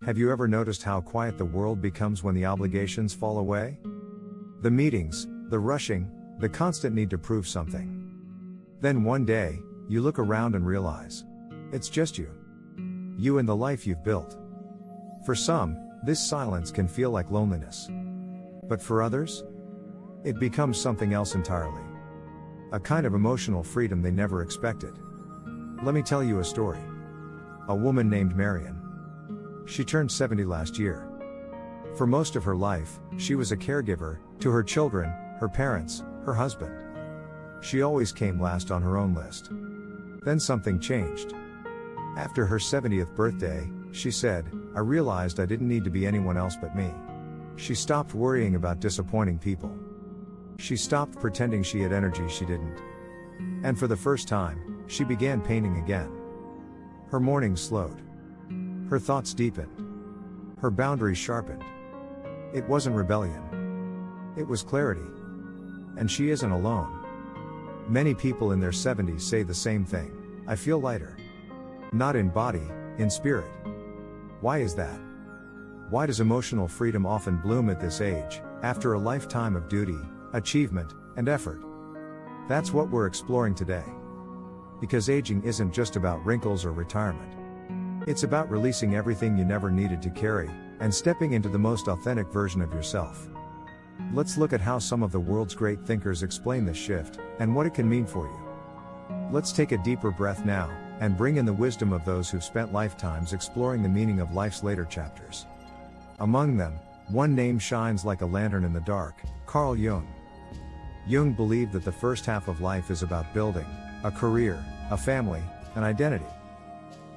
Have you ever noticed how quiet the world becomes when the obligations fall away? The meetings, the rushing, the constant need to prove something. Then one day, you look around and realize, it's just you. You and the life you've built. For some, this silence can feel like loneliness. But for others, it becomes something else entirely. A kind of emotional freedom they never expected. Let me tell you a story. A woman named Marian. She turned 70 last year. For most of her life, she was a caregiver to her children, her parents, her husband. She always came last on her own list. Then something changed. After her 70th birthday, she said, I realized I didn't need to be anyone else but me. She stopped worrying about disappointing people. She stopped pretending she had energy she didn't. And for the first time, she began painting again. Her mornings slowed. Her thoughts deepened. Her boundaries sharpened. It wasn't rebellion. It was clarity. And she isn't alone. Many people in their 70s say the same thing. I feel lighter. Not in body, in spirit. Why is that? Why does emotional freedom often bloom at this age, after a lifetime of duty, achievement, and effort? That's what we're exploring today. Because aging isn't just about wrinkles or retirement. It's about releasing everything you never needed to carry, and stepping into the most authentic version of yourself. Let's look at how some of the world's great thinkers explain this shift, and what it can mean for you. Let's take a deeper breath now, and bring in the wisdom of those who've spent lifetimes exploring the meaning of life's later chapters. Among them, one name shines like a lantern in the dark: Carl Jung. Jung believed that the first half of life is about building a career, a family, an identity.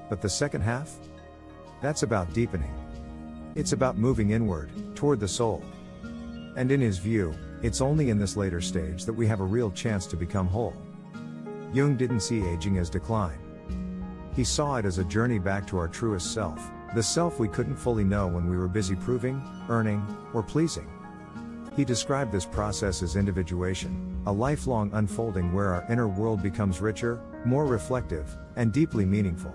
But the second half? That's about deepening. It's about moving inward, toward the soul. And in his view, it's only in this later stage that we have a real chance to become whole. Jung didn't see aging as decline. He saw it as a journey back to our truest self, the self we couldn't fully know when we were busy proving, earning, or pleasing. He described this process as individuation, a lifelong unfolding where our inner world becomes richer, more reflective, and deeply meaningful.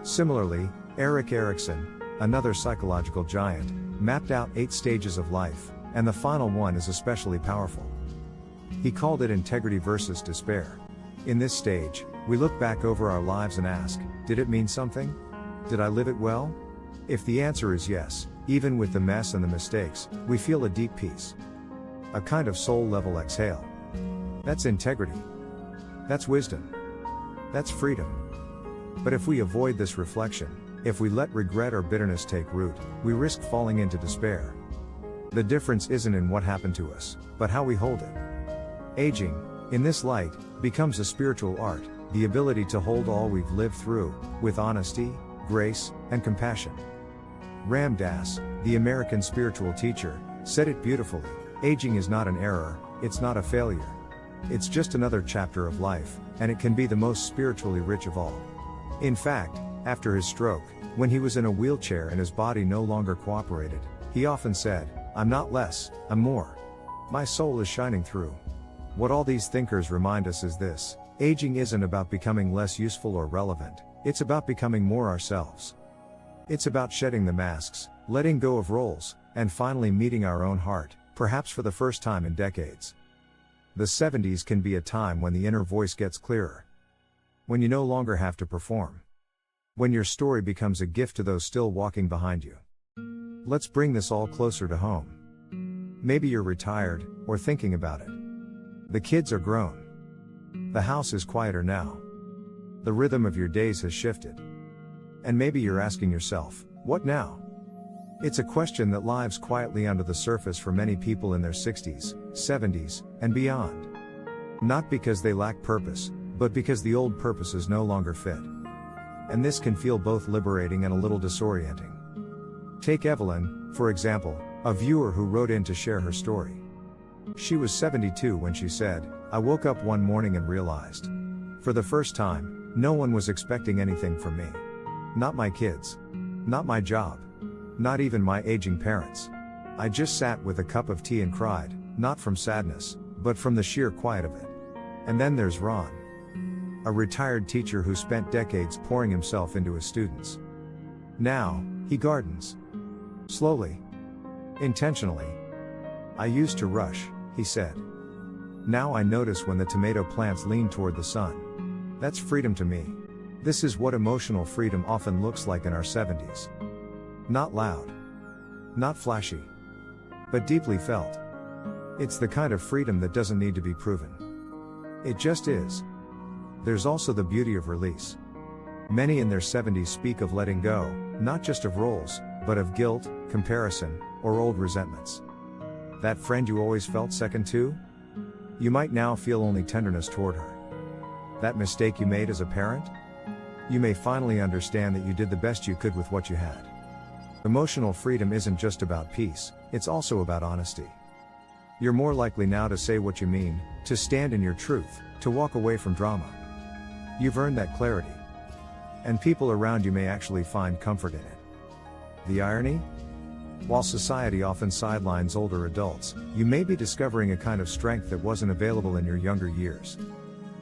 Similarly, Erik Erikson, another psychological giant, mapped out 8 stages of life, and the final one is especially powerful. He called it integrity versus despair. In this stage, we look back over our lives and ask, did it mean something? Did I live it well? If the answer is yes, even with the mess and the mistakes, we feel a deep peace. A kind of soul-level exhale. That's integrity. That's wisdom. That's freedom. But if we avoid this reflection, if we let regret or bitterness take root, we risk falling into despair. The difference isn't in what happened to us, but how we hold it. Aging, in this light, becomes a spiritual art, the ability to hold all we've lived through, with honesty, grace, and compassion. Ram Dass, the American spiritual teacher, said it beautifully: aging is not an error, it's not a failure. It's just another chapter of life, and it can be the most spiritually rich of all. In fact, after his stroke, when he was in a wheelchair and his body no longer cooperated, he often said, I'm not less, I'm more. My soul is shining through. What all these thinkers remind us is this: aging isn't about becoming less useful or relevant, it's about becoming more ourselves. It's about shedding the masks, letting go of roles, and finally meeting our own heart, perhaps for the first time in decades. The 70s can be a time when the inner voice gets clearer. When you no longer have to perform. When your story becomes a gift to those still walking behind you. Let's bring this all closer to home. Maybe you're retired, or thinking about it. The kids are grown. The house is quieter now. The rhythm of your days has shifted. And maybe you're asking yourself, what now? It's a question that lives quietly under the surface for many people in their 60s, 70s, and beyond. Not because they lack purpose, but because the old purposes no longer fit. And this can feel both liberating and a little disorienting. Take Evelyn, for example, a viewer who wrote in to share her story. She was 72 when she said, I woke up one morning and realized, for the first time, no one was expecting anything from me. Not my kids. Not my job. Not even my aging parents. I just sat with a cup of tea and cried, not from sadness, but from the sheer quiet of it. And then there's Ron. A retired teacher who spent decades pouring himself into his students. Now, He gardens. Slowly. Intentionally. I used to rush, he said. Now I notice when the tomato plants lean toward the sun. That's freedom to me. This is what emotional freedom often looks like in our 70s. Not loud. Not flashy. But deeply felt. It's the kind of freedom that doesn't need to be proven. It just is. There's also the beauty of release. Many in their 70s speak of letting go, not just of roles, but of guilt, comparison, or old resentments. That friend you always felt second to? You might now feel only tenderness toward her. That mistake you made as a parent? You may finally understand that you did the best you could with what you had. Emotional freedom isn't just about peace, it's also about honesty. You're more likely now to say what you mean, to stand in your truth, to walk away from drama. You've earned that clarity. And people around you may actually find comfort in it. The irony? While society often sidelines older adults, you may be discovering a kind of strength that wasn't available in your younger years.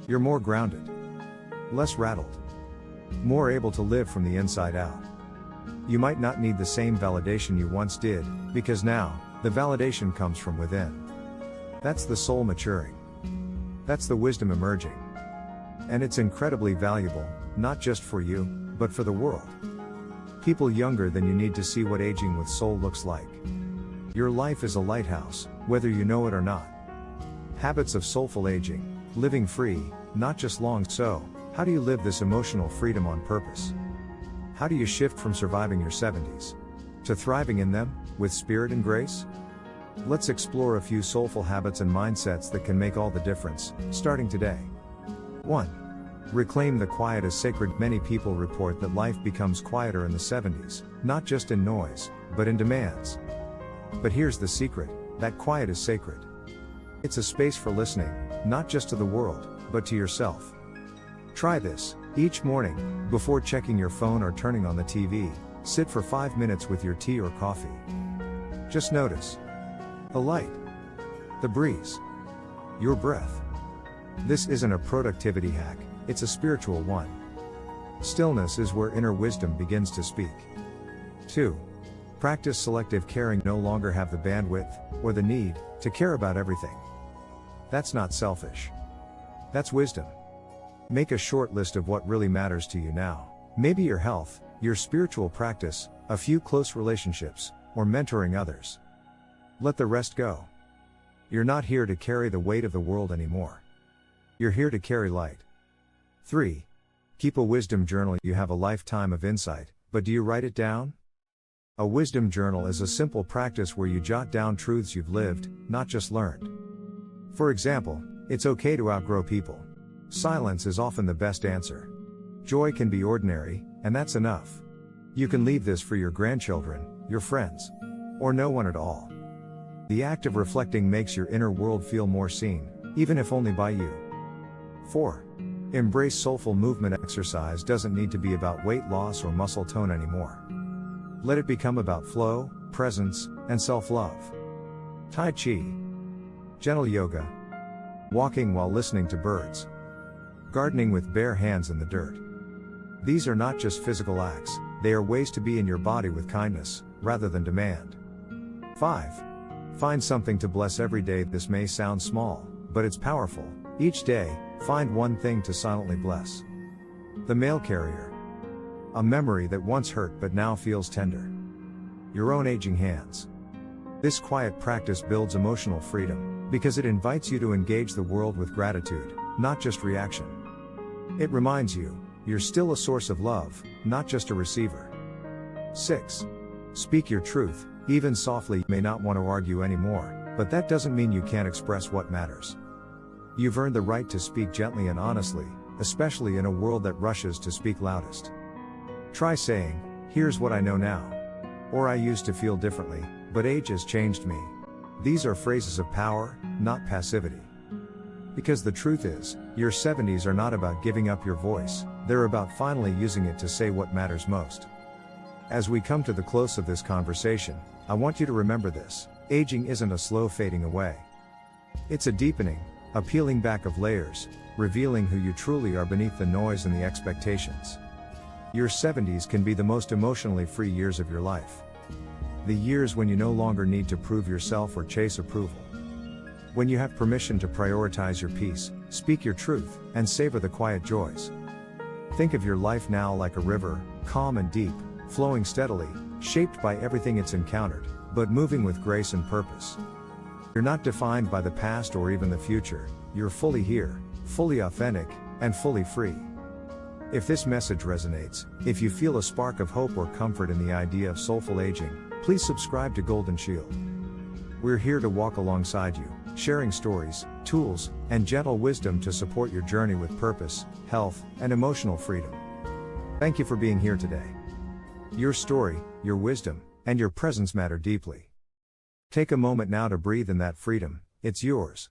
You're more grounded. Less rattled. More able to live from the inside out. You might not need the same validation you once did, because now, the validation comes from within. That's the soul maturing. That's the wisdom emerging. And it's incredibly valuable, not just for you, but for the world. People younger than you need to see what aging with soul looks like. Your life is a lighthouse, whether you know it or not. Habits of soulful aging, living free, not just long. So, how do you live this emotional freedom on purpose? How do you shift from surviving your 70s to thriving in them, with spirit and grace? Let's explore a few soulful habits and mindsets that can make all the difference, starting today. 1. Reclaim the quiet as sacred. Many people report that life becomes quieter in the 70s, not just in noise, but in demands. But here's the secret, that quiet is sacred. It's a space for listening, not just to the world, but to yourself. Try this. Each morning, before checking your phone or turning on the TV, sit for 5 minutes with your tea or coffee. Just notice the light, the breeze, your breath. This isn't a productivity hack, it's a spiritual one. Stillness is where inner wisdom begins to speak. 2. Practice selective caring. No longer have the bandwidth, or the need, to care about everything. That's not selfish. That's wisdom. Make a short list of what really matters to you now. Maybe your health, your spiritual practice, a few close relationships, or mentoring others. Let the rest go. You're not here to carry the weight of the world anymore. You're here to carry light. 3. Keep a wisdom journal. You have a lifetime of insight, but do you write it down? A wisdom journal is a simple practice where you jot down truths you've lived, not just learned. For example, it's okay to outgrow people. Silence is often the best answer. Joy can be ordinary, and that's enough. You can leave this for your grandchildren, your friends, or no one at all. The act of reflecting makes your inner world feel more seen, even if only by you. 4. Embrace soulful movement. Exercise doesn't need to be about weight loss or muscle tone anymore. Let it become about flow, presence, and self-love. Tai Chi, gentle yoga, walking while listening to birds, gardening with bare hands in the dirt. These are not just physical acts, they are ways to be in your body with kindness, rather than demand. 5. Find something to bless every day. This may sound small, but it's powerful. Each day, find one thing to silently bless. The mail carrier. A memory that once hurt but now feels tender. Your own aging hands. This quiet practice builds emotional freedom, because it invites you to engage the world with gratitude, not just reaction. It reminds you, you're still a source of love, not just a receiver. 6. Speak your truth, even softly. You may not want to argue anymore, but that doesn't mean you can't express what matters. You've earned the right to speak gently and honestly, especially in a world that rushes to speak loudest. Try saying, "Here's what I know now." Or "I used to feel differently, but age has changed me." These are phrases of power, not passivity. Because the truth is, your 70s are not about giving up your voice, they're about finally using it to say what matters most. As we come to the close of this conversation, I want you to remember this: aging isn't a slow fading away. It's a deepening, a peeling back of layers, revealing who you truly are beneath the noise and the expectations. Your 70s can be the most emotionally free years of your life. The years when you no longer need to prove yourself or chase approval. When you have permission to prioritize your peace, speak your truth, and savor the quiet joys. Think of your life now like a river, calm and deep, flowing steadily, shaped by everything it's encountered, but moving with grace and purpose. You're not defined by the past or even the future, you're fully here, fully authentic, and fully free. If this message resonates, if you feel a spark of hope or comfort in the idea of soulful aging, please subscribe to Golden Shield. We're here to walk alongside you, sharing stories, tools, and gentle wisdom to support your journey with purpose, health, and emotional freedom. Thank you for being here today. Your story, your wisdom, and your presence matter deeply. Take a moment now to breathe in that freedom, it's yours.